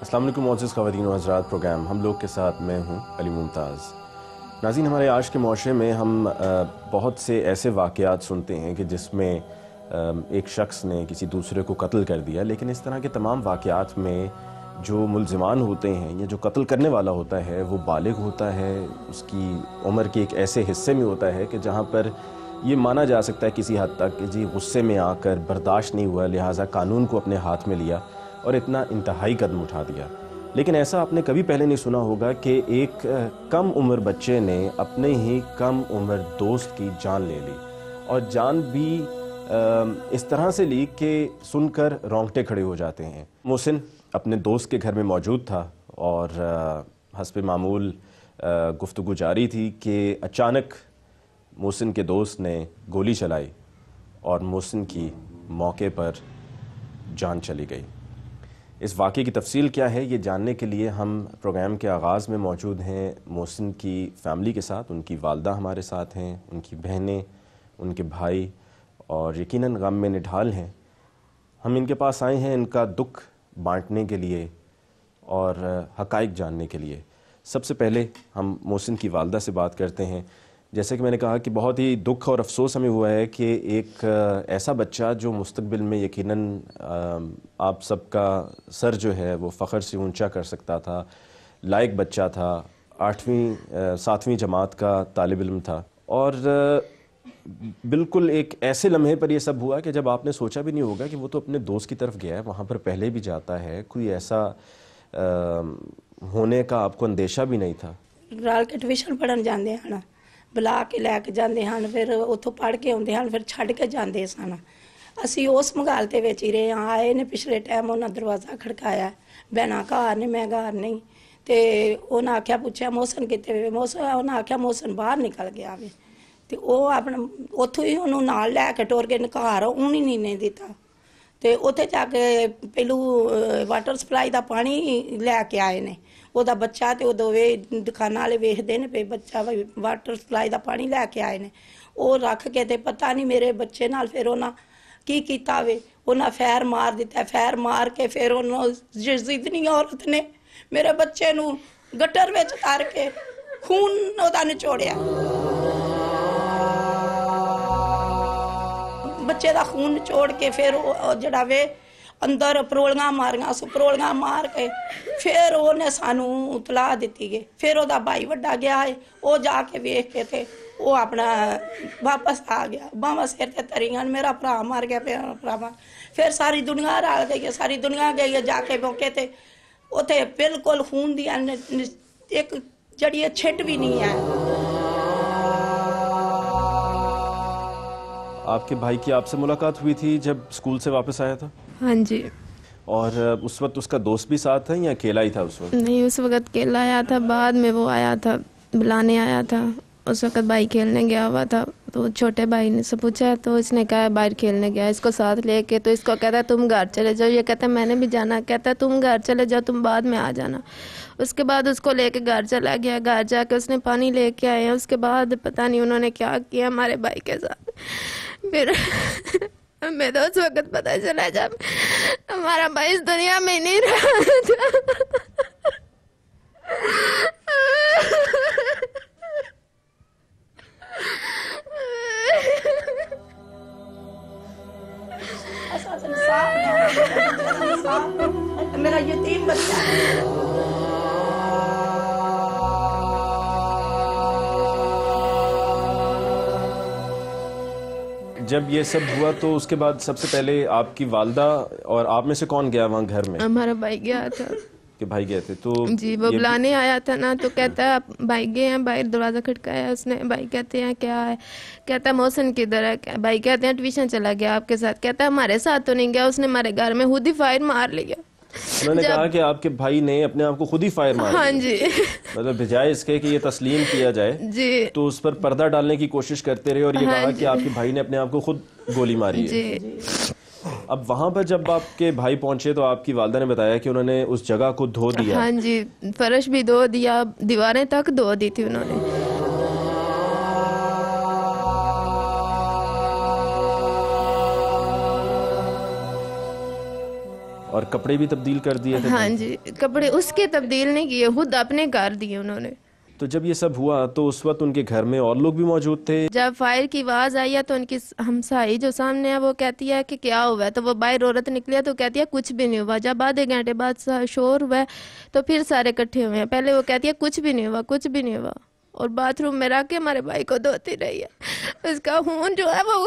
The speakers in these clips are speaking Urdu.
السلام علیکم معزز خواتین و حضرات، پروگرام ہم لوگ کے ساتھ میں ہوں علی ممتاز۔ ناظرین، ہمارے آج کے معاشرے میں ہم بہت سے ایسے واقعات سنتے ہیں کہ جس میں ایک شخص نے کسی دوسرے کو قتل کر دیا، لیکن اس طرح کے تمام واقعات میں جو ملزمان ہوتے ہیں یا جو قتل کرنے والا ہوتا ہے وہ بالغ ہوتا ہے، اس کی عمر کے ایک ایسے حصے میں ہوتا ہے کہ جہاں پر یہ مانا جا سکتا ہے کسی حد تک کہ جی غصے میں آ کر برداشت نہیں ہوا، لہٰذا قانون کو اپنے ہاتھ میں لیا اور اتنا انتہائی قدم اٹھا دیا۔ لیکن ایسا آپ نے کبھی پہلے نہیں سنا ہوگا کہ ایک کم عمر بچے نے اپنے ہی کم عمر دوست کی جان لے لی، اور جان بھی اس طرح سے لی کہ سن کر رونگٹے کھڑے ہو جاتے ہیں۔ محسن اپنے دوست کے گھر میں موجود تھا اور حسب معمول گفتگو جاری تھی کہ اچانک محسن کے دوست نے گولی چلائی اور محسن کی موقع پر جان چلی گئی۔ اس واقعے کی تفصیل کیا ہے یہ جاننے کے لیے ہم پروگرام کے آغاز میں موجود ہیں محسن کی فیملی کے ساتھ۔ ان کی والدہ ہمارے ساتھ ہیں، ان کی بہنیں، ان کے بھائی، اور یقیناً غم میں نڈھال ہیں۔ ہم ان کے پاس آئے ہیں ان کا دکھ بانٹنے کے لیے اور حقائق جاننے کے لیے۔ سب سے پہلے ہم محسن کی والدہ سے بات کرتے ہیں۔ جیسے کہ میں نے کہا کہ بہت ہی دکھ اور افسوس ہمیں ہوا ہے کہ ایک ایسا بچہ جو مستقبل میں یقیناً آپ سب کا سر جو ہے وہ فخر سے اونچا کر سکتا تھا، لائق بچہ تھا، 7ویں جماعت کا طالب علم تھا، اور بالکل ایک ایسے لمحے پر یہ سب ہوا کہ جب آپ نے سوچا بھی نہیں ہوگا کہ وہ تو اپنے دوست کی طرف گیا ہے، وہاں پر پہلے بھی جاتا ہے، کوئی ایسا ہونے کا آپ کو اندیشہ بھی نہیں تھا۔ رل کے ٹیوشن پڑھن جاندے ہن، بلا کے لے کے جاندے ہن، پھر اتوں پڑھ کے آتے ہیں، پھر چھڈ کے جاندے سن۔ اسی اس مغالطے وچ ہی رہے ہاں۔ آئے نے پچھلے ٹائم انہاں دروازہ کھڑکایا، بہنا گھر نے، میں گھر نہیں، تے انہاں آکھیا پوچھیا محسن کتے وے، محسن انہاں آکھیا محسن باہر نکل گیا وے، تے او اپنا اتوں ہی انہوں نال لے کے ٹر کے گھر اون ہی نہیں دتا، تے اوتھے جا کے پہلو واٹر سپلائی دا پانی لے کے آئے نے، وہ بچہ تے وہ دووے دکاناں والے ویکھدے نے پے بچہ واٹر سپلائی دا پانی لے کے آئے نے، وہ رکھ کے تے پتہ نہیں میرے بچے نال پھر انہاں کی کیتا وے، انہاں فیر مار دیتا، فیر مار کے پھر انہوں جزیدنی عورت نے میرے بچے نو گٹر وچ کر کے خون اودا نچوڑیا، بچے دا خون نچوڑ کے پھر جڑا وے اندر پرولیاں ماریاں، پرولیاں مار کے پھر انہیں سانو اطلاع دیتی گئی۔ پھر وہ بھائی وڈا گیا ہے، وہ جا کے ویکھ کے تھے وہ اپنا واپس آ گیا، باواں سر تے تریاں، میرا بھرا مر گیا، میرا بھرا مر، پھر ساری دنیا رل گئی ہے، ساری دنیا گئی ہے جا کے موقع تے اتنے بالکل خون دی ایک جڑی چھٹ بھی نہیں ہے۔ آپ کے بھائی کی آپ سے ملاقات ہوئی تھی جب اسکول سے واپس آیا تھا؟ ہاں جی۔ اور اس وقت اس کا دوست بھی ساتھ تھا یا اکیلا ہی تھا اس وقت؟ نہیں، اس وقت اکیلا آیا تھا، بعد میں وہ آیا تھا، بلانے آیا تھا۔ اس وقت بھائی کھیلنے گیا ہوا تھا، تو چھوٹے بھائی نے سے پوچھا تو اس نے کہا باہر کھیلنے گیا، اس کو ساتھ لے کے، تو اس کو کہتا ہے تم گھر چلے جاؤ، یہ کہتا ہے میں نے بھی جانا، کہتا ہے تم گھر چلے جاؤ، تم بعد میں آ جانا۔ اس کے بعد اس کو لے کے گھر چلا گیا، گھر جا کے اس نے پانی لے کے آئے، اس کے بعد پتہ نہیں انہوں نے کیا کیا ہمارے بھائی کے ساتھ۔ پھر ہمیں تو اس وقت پتہ چلا جب ہمارا بھائی اس دنیا میں نہیں رہا تھا۔ میرا یتیم بچہ ہے۔ جب یہ سب ہوا تو اس کے بعد سب سے پہلے آپ کی والدہ اور آپ میں سے کون گیا وہاں گھر میں؟ ہمارا بھائی گیا تھا کہ بھائی گئے تھے؟ تو جی، وہ بلانے آیا تھا نا، تو کہتا ہے بھائی گئے ہیں، باہر دروازہ کھٹکایا اس نے، بھائی کہتے ہیں کیا ہے، کہتا ہے محسن کدھر ہے، بھائی کہتے ہیں ٹیوشن چلا گیا آپ کے ساتھ، کہتا ہے ہمارے ساتھ تو نہیں گیا، اس نے ہمارے گھر میں خود ہی فائر مار لیا۔ انہوں نے کہا کہ آپ کے بھائی نے اپنے آپ کو خود ہی فائر مار ہاں دیا؟ جی، مطلب بجائے اس کے کہ یہ تسلیم کیا جائے جی تو اس پر پردہ ڈالنے کی کوشش کرتے رہے اور یہ کہا کہ آپ کے بھائی نے اپنے آپ کو خود گولی ماری ہے۔ جی۔ اب وہاں پر جب آپ کے بھائی پہنچے تو آپ کی والدہ نے بتایا کہ انہوں نے اس جگہ کو دھو دیا۔ ہاں جی، فرش بھی دھو دیا، دیواریں تک دھو دی تھی انہوں نے۔ اور کپڑے بھی تبدیل کر دیے تھے؟ ہاں جی، کپڑے اس کے تبدیل نہیں کیے، خود اپنے کر دیے انہوں نے. تو جب یہ سب ہوا تو اس وقت ان کے گھر میں اور لوگ بھی موجود تھے؟ جب فائر کی آواز آئی ہے تو ان کی ہمسائی جو سامنے ہے وہ کہتی ہے کہ کیا ہوا ہے، تو وہ باہر عورت نکلی ہے تو کہتی ہے کچھ بھی نہیں ہوا. جب آدھے گھنٹے بعد شور ہوا ہے تو پھر سارے اکٹھے ہوئے ہیں. پہلے وہ کہتی ہے کچھ بھی نہیں ہوا، کچھ بھی نہیں ہوا، اور باتھ روم میں رکھ کے ہمارے بھائی کو دھوتی رہی ہے. اس کا خون جو ہے وہ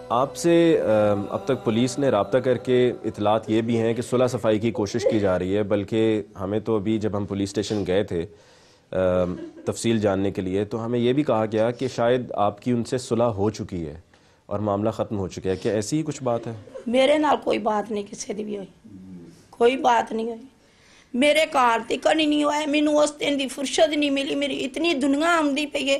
آپ سے اب تک پولیس نے رابطہ کر کے اطلاعات یہ بھی ہیں کہ صلح صفائی کی کوشش کی جا رہی ہے، بلکہ ہمیں تو ابھی جب ہم پولیس اسٹیشن گئے تھے تفصیل جاننے کے لیے تو ہمیں یہ بھی کہا گیا کہ شاید آپ کی ان سے صلح ہو چکی ہے اور معاملہ ختم ہو چکا ہے. کیا ایسی ہی کچھ بات ہے؟ میرے نال کوئی بات نہیں کسی دی بھی ہوئی، کوئی بات نہیں ہوئی. میرے گھر تک نہیں ہوا ہے. مینوں اس دن دی فرصت نہیں ملی. میری اتنی دنیا آمدی پئی ہے،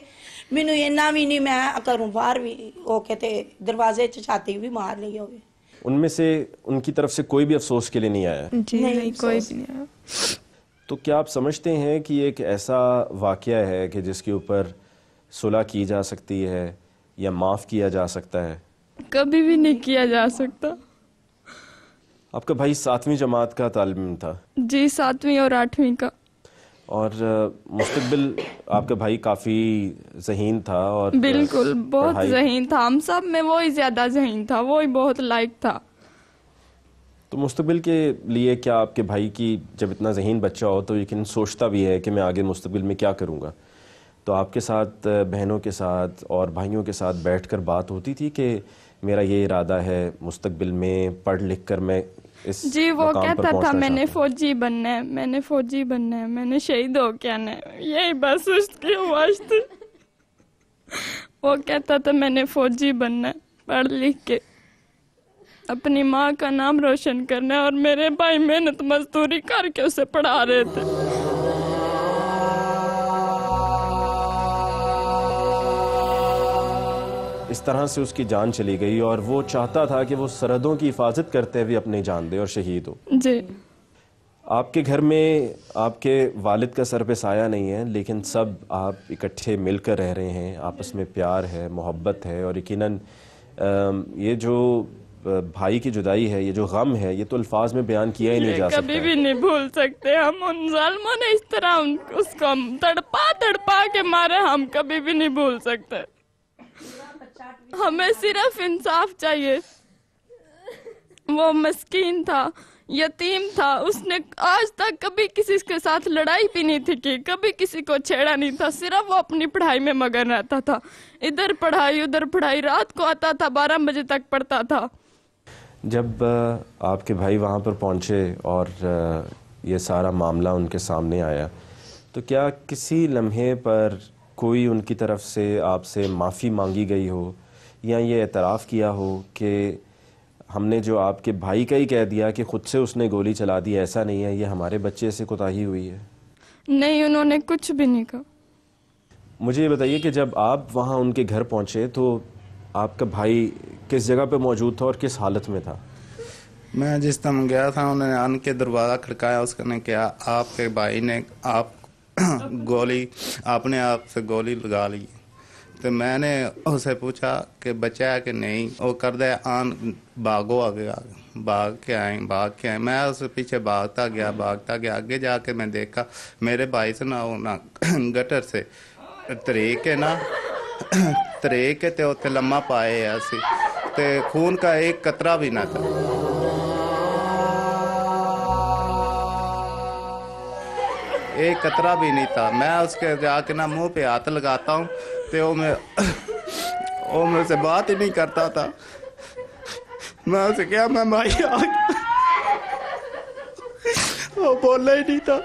مینوں اینا بھی نہیں میں کروں باہر بھی ہو کے تے دروازے چھاتی بھی مار لی ہوئے. ان میں سے ان کی طرف سے کوئی بھی افسوس کے لیے نہیں آیا؟ جی نہیں، کوئی بھی نہیں. تو کیا آپ سمجھتے ہیں کہ یہ ایک ایسا واقعہ ہے کہ جس کے اوپر صلح کی جا سکتی ہے یا معاف کیا جا سکتا ہے؟ کبھی بھی نہیں کیا جا سکتا. آپ کا بھائی 7ویں جماعت کا طالب علم تھا؟ جی 7ویں اور 8ویں کا. اور مستقبل آپ کا بھائی کافی ذہین تھا اور بالکل بہت ذہین تھا. ہم سب میں وہی زیادہ ذہین تھا، وہی بہت لائق تھا. تو مستقبل کے لیے کیا آپ کے بھائی کی جب اتنا ذہین بچہ ہو تو یقین سوچتا بھی ہے کہ میں آگے مستقبل میں کیا کروں گا، تو آپ کے ساتھ بہنوں کے ساتھ اور بھائیوں کے ساتھ بیٹھ کر بات ہوتی تھی کہ میرا یہ ارادہ ہے مستقبل میں پڑھ لکھ کر میں اس جی وہ مقام پر کہتا تھا میں نے پہنچنا چاہتا ہوں؟ فوجی بننا ہے، میں نے فوجی بننا ہے، میں نے شہید ہو کے آنا ہے. یہی بس اس کی خواہش تھی. وہ کہتا تھا میں نے فوجی بننا ہے، پڑھ لکھ کے اپنی ماں کا نام روشن کرنا ہے. اور میرے بھائی محنت مزدوری کر کے اسے پڑھا رہے تھے. اس طرح سے اس کی جان چلی گئی اور وہ چاہتا تھا کہ وہ سرحدوں کی حفاظت کرتے ہوئے اپنی جان دے اور شہید ہو. جی آپ کے گھر میں آپ کے والد کا سر پہ سایہ نہیں ہے، لیکن سب آپ اکٹھے مل کر رہ رہے ہیں، آپس میں پیار ہے، محبت ہے، اور یقیناً یہ جو بھائی کی جدائی ہے، یہ جو غم ہے، یہ تو الفاظ میں بیان کیا ہی نہیں جا سکتا. کبھی بھی نہیں بھول سکتے ہم. ان ظالموں نے اس طرح اس کو تڑپا کے مارے، ہم کبھی بھی نہیں بھول سکتے. ہمیں صرف انصاف چاہیے. وہ مسکین تھا، یتیم تھا، اس نے آج تک کبھی کسی کے ساتھ لڑائی بھی نہیں تھی کی، کبھی کسی کو چھیڑا نہیں تھا. صرف وہ اپنی پڑھائی میں مگن رہتا تھا. ادھر پڑھائی ادھر پڑھائی، رات کو آتا تھا 12 بجے تک پڑھتا تھا. جب آپ کے بھائی وہاں پر پہنچے اور یہ سارا معاملہ ان کے سامنے آیا تو کیا کسی لمحے پر کوئی ان کی طرف سے آپ سے معافی مانگی گئی ہو یا یہ اعتراف کیا ہو کہ ہم نے جو آپ کے بھائی کا ہی کہہ دیا کہ خود سے اس نے گولی چلا دی، ایسا نہیں ہے، یہ ہمارے بچے سے کوتاہی ہوئی ہے؟ نہیں، انہوں نے کچھ بھی نہیں کہا. مجھے یہ بتائیے کہ جب آپ وہاں ان کے گھر پہنچے تو آپ کا بھائی کس جگہ پہ موجود تھا اور کس حالت میں تھا؟ میں جس ٹائم گیا تھا انہوں نے آن کے دروازہ کھڑکایا. اس نے کہا آپ کے بھائی نے آپ نے آپ سے گولی لگا لی. تو میں نے اسے پوچھا کہ بچہ ہے کہ نہیں. وہ کر دے آن بھاگو آگے بھاگ کے آئیں. میں اس پیچھے بھاگتا گیا. آگے جا کے میں دیکھا میرے بھائی سے نہ گٹر سے طریقے تے اتنے لمحہ پائے ایسی تے خون کا ایک قطرہ بھی نہ تھا. ایک قطرہ بھی نہیں تھا. میں اس کے جا کے نا منہ پہ ہاتھ لگاتا ہوں تو وہ میرے سے بات ہی نہیں کرتا تھا. میں اسے کہا میں بھائی آ گیا، وہ بولا ہی نہیں تھا.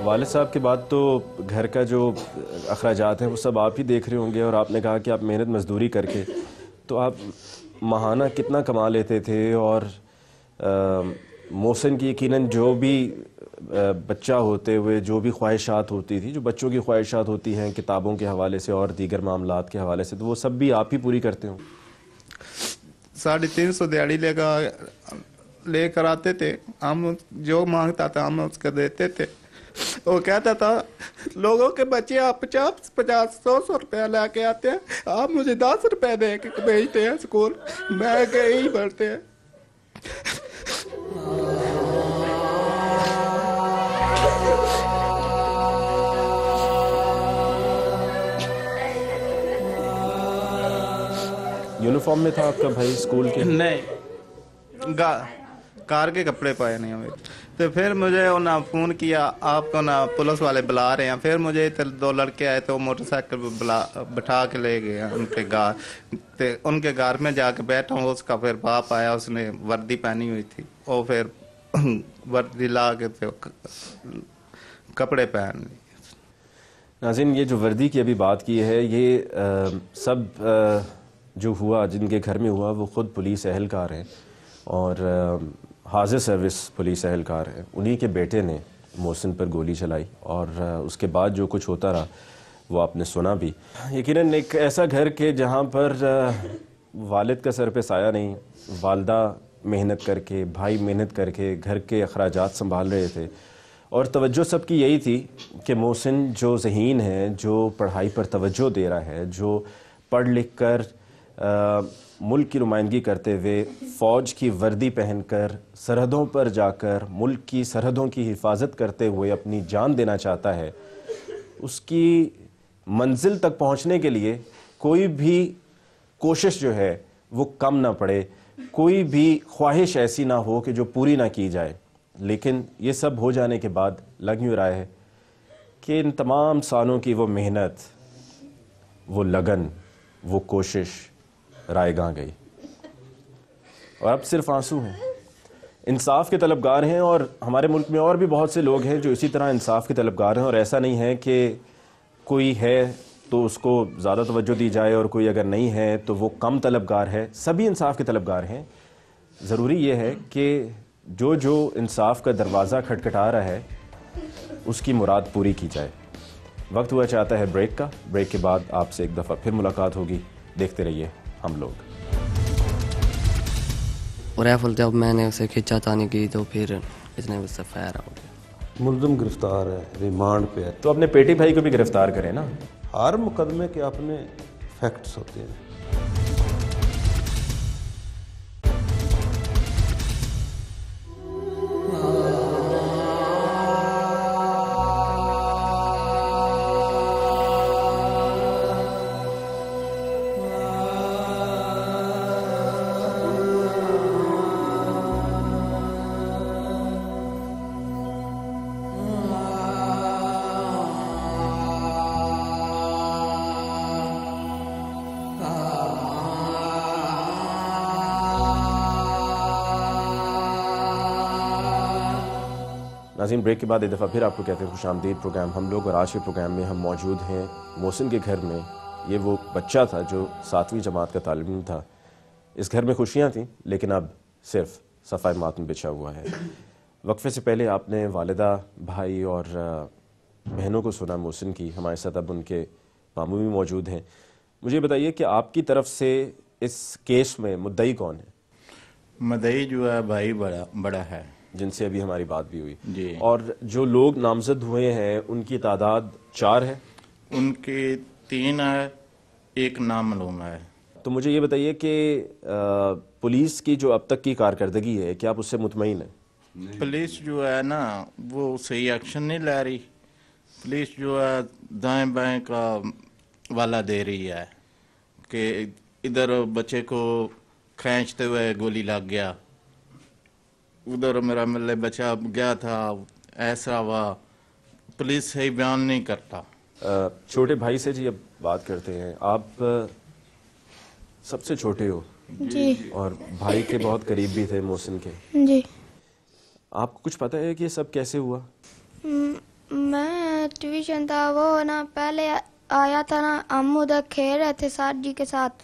والد صاحب کے بعد تو گھر کا جو اخراجات ہیں وہ سب آپ ہی دیکھ رہے ہوں گے، اور آپ نے کہا کہ آپ محنت مزدوری کر کے تو آپ ماہانہ کتنا کما لیتے تھے اور محسن کی یقیناً جو بھی بچہ ہوتے ہوئے جو بھی خواہشات ہوتی تھی، جو بچوں کی خواہشات ہوتی ہیں کتابوں کے حوالے سے اور دیگر معاملات کے حوالے سے، تو وہ سب بھی آپ ہی پوری کرتے ہوں؟ 350 دیہڑی لے کر آتے تھے، ہم جو مانگتا تھا ہم اس کو دیتے تھے. وہ کہتا تھا لوگوں کے بچے آپ 50-100 روپے لے کے آتے ہیں، آپ مجھے 10 روپے دے کے بھیجتے ہیں اسکول، میں کہ یہی پڑھتے ہیں. یونیفارم میں تھا آپ کا بھائی اسکول کے؟ نہیں، کار کے کپڑے پائے نہیں ہوئے. تو پھر مجھے انہوں نے فون کیا آپ کو نا پولیس والے بلا رہے ہیں. پھر مجھے 2 لڑکے آئے تو موٹر سائیکل بٹھا کے لے گئے ان کے گھر. ان کے گھر میں جا کے بیٹھا ہوں. اس کا پھر باپ آیا، اس نے وردی پہنی ہوئی تھی، وہ پھر وردی لا کے کپڑے پہن لی. ناظرین، یہ جو وردی کی ابھی بات کی ہے، یہ سب جو ہوا جن کے گھر میں ہوا وہ خود پولیس اہلکار ہیں اور حاضر سروس پولیس اہلکار ہیں. انہی کے بیٹے نے محسن پر گولی چلائی اور اس کے بعد جو کچھ ہوتا رہا وہ آپ نے سنا بھی. یقیناً ایک ایسا گھر کہ جہاں پر والد کا سر پہ سایہ نہیں، والدہ محنت کر کے، بھائی محنت کر کے گھر کے اخراجات سنبھال رہے تھے، اور توجہ سب کی یہی تھی کہ محسن جو ذہین ہے، جو پڑھائی پر توجہ دے رہا ہے، جو پڑھ لکھ کر ملک کی نمائندگی کرتے ہوئے فوج کی وردی پہن کر سرحدوں پر جا کر ملک کی سرحدوں کی حفاظت کرتے ہوئے اپنی جان دینا چاہتا ہے، اس کی منزل تک پہنچنے کے لیے کوئی بھی کوشش جو ہے وہ کم نہ پڑے، کوئی بھی خواہش ایسی نہ ہو کہ جو پوری نہ کی جائے. لیکن یہ سب ہو جانے کے بعد لگ یوں رہا ہے کہ ان تمام سالوں کی وہ محنت، وہ لگن، وہ کوشش رائے گاں گئی اور اب صرف آنسو ہیں. انصاف کے طلبگار ہیں اور ہمارے ملک میں اور بھی بہت سے لوگ ہیں جو اسی طرح انصاف کے طلبگار ہیں، اور ایسا نہیں ہے کہ کوئی ہے تو اس کو زیادہ توجہ دی جائے اور کوئی اگر نہیں ہے تو وہ کم طلبگار ہے. سبھی انصاف کے طلبگار ہیں. ضروری یہ ہے کہ جو انصاف کا دروازہ کھٹکھٹا رہا ہے اس کی مراد پوری کی جائے. وقت ہوا چاہتا ہے بریک کا. بریک کے بعد آپ سے ایک دفعہ پھر ملاقات ہوگی. دیکھتے رہیے ہم لوگ. ریفل جب میں نے اسے کھینچا تانی کی تو پھر اس نے اس سے فائر ہو گیا. ملزم گرفتار ہے، ریمانڈ پہ ہے. تو اپنے پیٹی بھائی کو بھی گرفتار کریں نا. ہر مقدمے کے اپنے فیکٹس ہوتے ہیں. ناظرین، بریک کے بعد ایک دفعہ پھر آپ کو کہتے ہیں خوش آمدید. پروگرام ہم لوگ، اور آج کے پروگرام میں ہم موجود ہیں محسن کے گھر میں. یہ وہ بچہ تھا جو 7ویں جماعت کا طالب علم تھا. اس گھر میں خوشیاں تھیں لیکن اب صرف صفائے ماتم بچھا ہوا ہے. وقفے سے پہلے آپ نے والدہ، بھائی اور بہنوں کو سنا محسن کی. ہمارے ساتھ اب ان کے ماموں بھی موجود ہیں. مجھے بتائیے کہ آپ کی طرف سے اس کیس میں مدعی کون ہے؟ مدعی جو ہے بھائی بڑا ہے، جن سے ابھی ہماری بات بھی ہوئی جی. اور جو لوگ نامزد ہوئے ہیں ان کی تعداد 4 ہے. ان کے 3 ہے، ایک نامعلوم ہے. تو مجھے یہ بتائیے کہ پولیس کی جو اب تک کی کارکردگی ہے، کیا آپ اس سے مطمئن ہیں؟ پولیس جو ہے نا وہ صحیح ایکشن نہیں لے رہی. پولیس جو ہے دائیں بائیں کا والا دے رہی ہے کہ ادھر بچے کو کھینچتے ہوئے گولی لگ گیا، ادھر میرا ملے بچہ گیا تھا، ایسا ہوا. پولیس صحیح بیان نہیں کرتا. چھوٹے بھائی سے جی اب بات کرتے ہیں. آپ سب سے چھوٹے ہو جی اور بھائی کے بہت قریب بھی تھے محسن کے. جی. آپ کو کچھ پتہ ہے کہ یہ سب کیسے ہوا؟ میں ٹیوشن تھا، وہ نا پہلے آیا تھا نا، ہم ادھر کھیل رہے تھے سر جی کے ساتھ.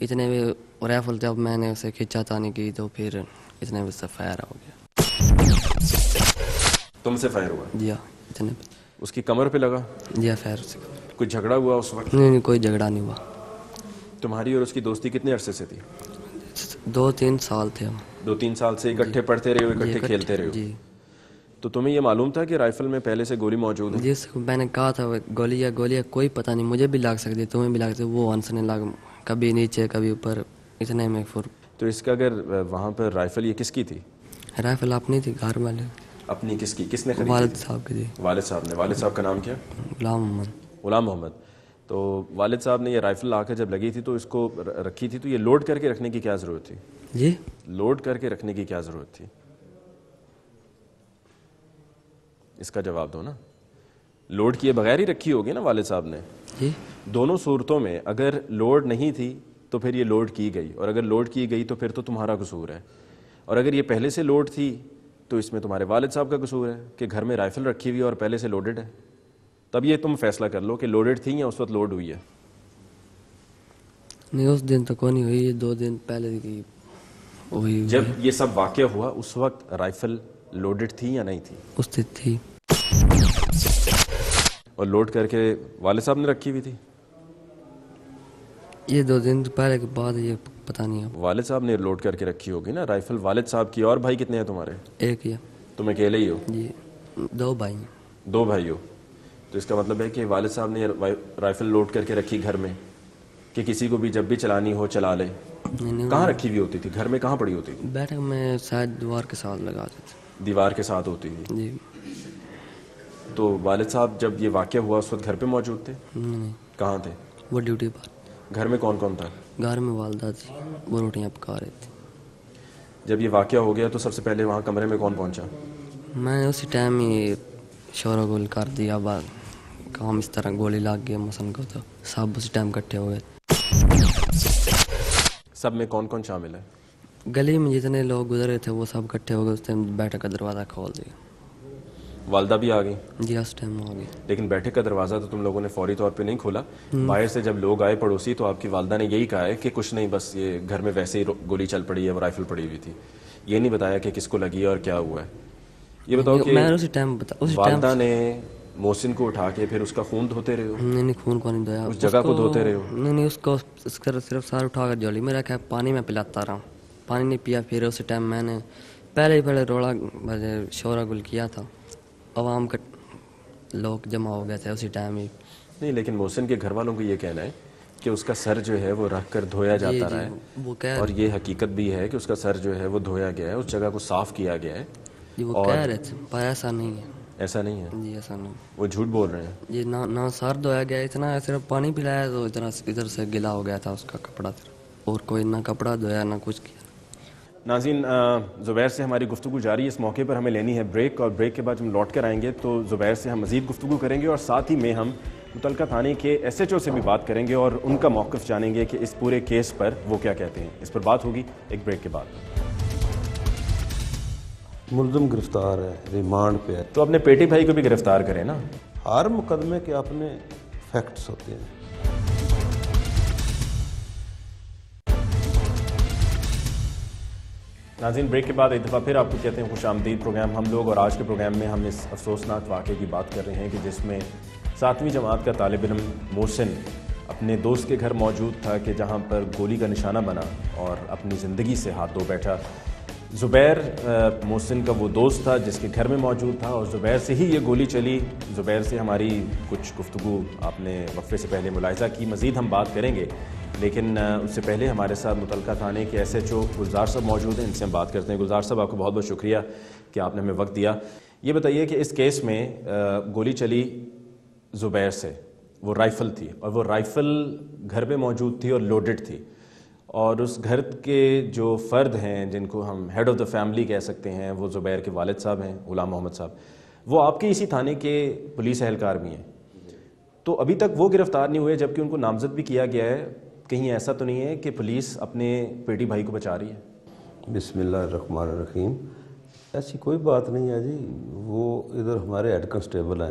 اتنے میں رائفل جب میں نے اسے کھینچا تانی کی تو پھر اتنے میں سے فائر ہو گیا. تم سے فائر ہوا؟ جی ہاں اتنے. اس کی کمر پہ لگا؟ جی ہاں فائر سے. کوئی جھگڑا ہوا اس وقت؟ نہیں کوئی جھگڑا نہیں ہوا. تمہاری اور اس کی دوستی کتنے عرصے سے تھی؟ 2-3 سال تھے ہم. 2-3 سال سے اکٹھے پڑھتے رہے ہو، اکٹھے کھیلتے رہے ہو؟ جی. تو تمہیں یہ معلوم تھا کہ رائفل میں پہلے سے گولی موجود ہے؟ جی میں نے کہا تھا گولیاں کوئی پتہ نہیں، مجھے بھی لگ سکتی تمہیں بھی لگ سکتی. وہ ہنسنے لگ کبھی نیچے کبھی اوپر اتنے میں پھر. تو اس کا اگر وہاں پر رائفل یہ کس کی تھی؟ رائفل اپنی تھی گھر والے. اپنی کس کی؟ کس نے خریدی؟ والد صاحب کی تھی. والد صاحب نے. والد صاحب کا نام کیا؟ غلام محمد. غلام محمد. تو والد صاحب نے یہ رائفل لا کر جب لگی تھی تو اس کو رکھی تھی، تو یہ لوڈ کر کے رکھنے کی کیا ضرورت تھی؟ جی لوڈ کر کے رکھنے کی کیا ضرورت تھی؟ اس کا جواب دو نا. لوڈ کیے بغیر ہی رکھی ہوگی نا والد صاحب نے. جی دونوں صورتوں میں اگر لوڈ نہیں تھی تو پھر یہ لوڈ کی گئی، اور اگر لوڈ کی گئی تو پھر تو تمہارا قصور ہے. اور اگر یہ پہلے سے لوڈ تھی تو اس میں تمہارے والد صاحب کا قصور ہے کہ گھر میں رائفل رکھی ہوئی اور پہلے سے لوڈڈ ہے. تب یہ تم فیصلہ کر لو کہ لوڈڈ تھی یا اس وقت لوڈ ہوئی ہے. نہیں اس دن تو کوئی نہیں ہوئی، 2 دن پہلے کی ہوئی. جب یہ سب واقعہ ہوا اس وقت رائفل لوڈڈ تھی یا نہیں تھی؟ اس دن تھی. اور لوڈ کر کے والد صاحب نے رکھی ہوئی تھی؟ یہ 2 دن پہلے کے بعد یہ پتہ نہیں ہے. والد صاحب نے لوڈ کر کے رکھی ہوگی نا رائفل والد صاحب کی. اور بھائی کتنے ہیں تمہارے؟ ایک ہی ہے. تم اکیلے ہی ہو؟ جی 2 بھائی ہیں. 2 بھائی ہو. تو اس کا مطلب ہے کہ والد صاحب نے رائفل لوڈ کر کے رکھی گھر میں کہ کسی کو بھی جب بھی چلانی ہو چلا لے. کہاں رکھی ہوئی ہوتی تھی؟ گھر میں کہاں پڑی ہوتی تھی؟ بیٹھک میں شاید دیوار کے ساتھ لگا دیتے. دیوار کے ساتھ ہوتی تھی. جی. تو والد صاحب جب یہ واقعہ ہوا اس وقت گھر پہ موجود تھے؟ نہیں کہاں تھے؟ وہ ڈیوٹی پر. گھر میں کون کون تھا؟ گھر میں والدہ تھی، وہ روٹیاں پکا رہی تھی. جب یہ واقعہ ہو گیا تو سب سے پہلے وہاں کمرے میں کون پہنچا؟ میں نے اسی ٹائم ہی شور و گل کر دیا. بعد کام اس طرح گولی لگ گیا مسن کو تو سب اسی ٹائم اکٹھے ہو گئے. سب میں کون کون شامل ہے؟ گلی میں جتنے لوگ گزرے تھے وہ سب اکٹھے ہو گئے. اس ٹائم بیٹھک کا دروازہ کھول دیا. والدہ بھی آ گئی؟ جی اس ٹائم آ گئی. لیکن بیٹھک کا دروازہ تو تم لوگوں نے فوری طور پہ نہیں کھولا. باہر سے جب لوگ آئے پڑوسی تو آپ کی والدہ نے یہی کہا ہے کہ کچھ نہیں، بس یہ گھر میں ویسے ہی گولی چل پڑی ہے، وہ رائفل پڑی ہوئی تھی. یہ نہیں بتایا کہ کس کو لگی ہے اور کیا ہوا ہے. یہ بتاؤ کہ میں اسی ٹائم والدہ نے محسن کو اٹھا کے پھر اس کا خون دھوتے رہے ہو؟ نہیں خون کو نہیں دھویا. اس جگہ کو دھوتے رہے ہو؟ نہیں اس کو صرف سار اٹھا کر جولی میں رکھا، پانی میں پلاتا رہا. پانی نہیں پیا. پھر اسی ٹائم میں نے پہلے روڑا شورا گل کیا تھا. عوام کا لوگ جمع ہو گئے تھے اسی ٹائم ہی. نہیں لیکن محسن کے گھر والوں کو یہ کہنا ہے کہ اس کا سر جو ہے وہ رکھ کر دھویا جاتا رہا ہے، اور یہ حقیقت بھی ہے کہ اس کا سر جو ہے وہ دھویا گیا ہے، اس جگہ کو صاف کیا گیا ہے. جی وہ کہہ رہے تھے پر ایسا نہیں ہے. ایسا نہیں ہے؟ جی ایسا نہیں. وہ جھوٹ بول رہے ہیں. جی نہ سر دھویا گیا، اتنا صرف پانی پلایا تو ادھر سے گلا ہو گیا تھا اس کا کپڑا، اور کوئی نہ کپڑا دھویا نہ کچھ کیا. ناظرین زبیر سے ہماری گفتگو جاری ہے. اس موقع پر ہمیں لینی ہے بریک، اور بریک کے بعد ہم لوٹ کر آئیں گے تو زبیر سے ہم مزید گفتگو کریں گے، اور ساتھ ہی میں ہم متعلقہ تھانے کے SHO سے بھی بات کریں گے اور ان کا موقف جانیں گے کہ اس پورے کیس پر وہ کیا کہتے ہیں. اس پر بات ہوگی ایک بریک کے بعد. ملزم گرفتار ہے، ریمانڈ پہ ہے. تو اپنے پیٹی بھائی کو بھی گرفتار کریں نا. ہر مقدمے کے اپنے فیکٹس ہوتے ہیں. ناظرین بریک کے بعد ایک دفعہ پھر آپ کو کہتے ہیں خوش آمدید. پروگرام ہم لوگ، اور آج کے پروگرام میں ہم اس افسوسناک واقعے کی بات کر رہے ہیں کہ جس میں 7ویں جماعت کا طالب علم محسن اپنے دوست کے گھر موجود تھا کہ جہاں پر گولی کا نشانہ بنا اور اپنی زندگی سے ہاتھ دھو بیٹھا. زبیر محسن کا وہ دوست تھا جس کے گھر میں موجود تھا، اور زبیر سے ہی یہ گولی چلی. زبیر سے ہماری کچھ گفتگو آپ نے وقفے سے پہلے ملاحظہ کی. مزید ہم بات کریں گے، لیکن اس سے پہلے ہمارے ساتھ متعلقہ تھانے کے SHO گلزار صاحب موجود ہیں. ان سے ہم بات کرتے ہیں. گلزار صاحب آپ کو بہت بہت شکریہ کہ آپ نے ہمیں وقت دیا. یہ بتائیے کہ اس کیس میں گولی چلی زبیر سے، وہ رائفل تھی، اور وہ رائفل گھر پہ موجود تھی اور لوڈڈ تھی، اور اس گھر کے جو فرد ہیں جن کو ہم ہیڈ آف دا فیملی کہہ سکتے ہیں وہ زبیر کے والد صاحب ہیں غلام محمد صاحب. وہ آپ کے اسی تھانے کے پولیس اہلکار بھی ہیں. تو ابھی تک وہ گرفتار نہیں ہوئے جبکہ ان کو نامزد بھی کیا گیا ہے. کہیں ایسا تو نہیں ہے کہ پولیس اپنے پیٹی بھائی کو بچا رہی ہے؟ بسم اللہ الرحمن الرحیم. ایسی کوئی بات نہیں ہے جی. وہ ادھر ہمارے ہیڈ کانسٹیبل ہیں